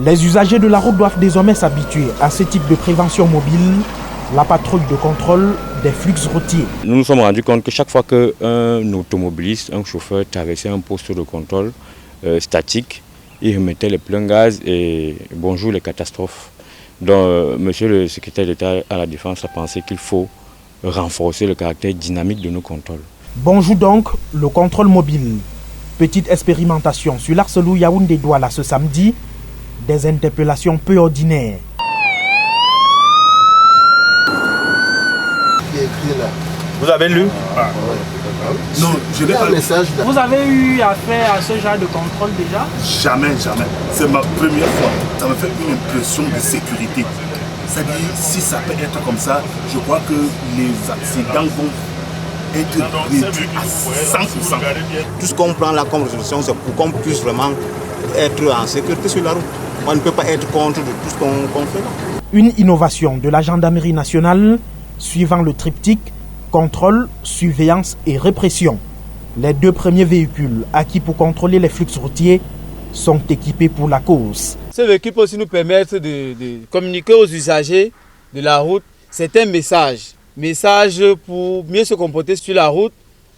Les usagers de la route doivent désormais s'habituer à ce type de prévention mobile, la patrouille de contrôle des flux routiers. Nous nous sommes rendus compte que chaque fois qu'un automobiliste, un chauffeur traversait un poste de contrôle statique, il remettait les pleins gaz et bonjour les catastrophes. Donc, monsieur le secrétaire d'État à la Défense a pensé qu'il faut renforcer le caractère dynamique de nos contrôles. Bonjour donc, le contrôle mobile. Petite expérimentation sur l'Arcelou Yaoundé-Douala ce samedi, des interpellations peu ordinaires. Vous avez lu? Non, je n'ai pas le message. Vous avez eu affaire à ce genre de contrôle déjà? Jamais. C'est ma première fois. Ça me fait une impression de sécurité. C'est-à-dire, si ça peut être comme ça, je crois que les accidents vont être réduits à 100%. Tout ce qu'on prend là comme résolution, c'est pour qu'on puisse vraiment être en sécurité sur la route. On ne peut pas être contre de tout ce qu'on fait là. Une innovation de la gendarmerie nationale suivant le triptyque contrôle, surveillance et répression. Les deux premiers véhicules acquis pour contrôler les flux routiers sont équipés pour la cause. Ce véhicule peut aussi nous permettre de communiquer aux usagers de la route certains messages. Messages pour mieux se comporter sur la route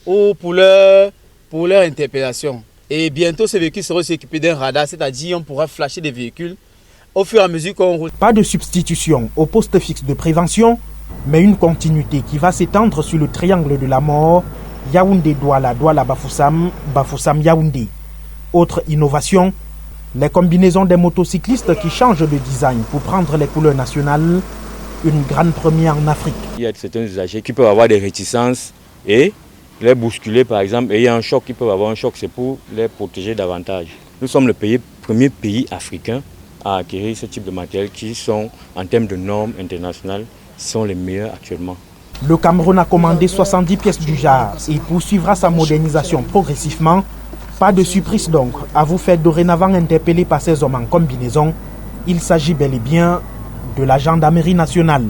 ou pour leur interpellation. Et bientôt, ce véhicule sera aussi équipé d'un radar, c'est-à-dire on pourra flasher des véhicules au fur et à mesure qu'on roule. Pas de substitution au poste fixe de prévention, mais une continuité qui va s'étendre sur le triangle de la mort, Yaoundé-Douala, Douala-Bafoussam, Bafoussam-Yaoundé. Autre innovation, les combinaisons des motocyclistes qui changent de design pour prendre les couleurs nationales, une grande première en Afrique. Il y a certains usagers qui peuvent avoir des réticences et les bousculer par exemple, et il y a un choc, ils peuvent avoir un choc, c'est pour les protéger davantage. Nous sommes le premier pays africain à acquérir ce type de matériel qui sont, en termes de normes internationales, sont les meilleurs actuellement. Le Cameroun a commandé 70 pièces du genre et poursuivra sa modernisation progressivement. Pas de surprise donc à vous faire dorénavant interpeller par ces hommes en combinaison. Il s'agit bel et bien de la gendarmerie nationale.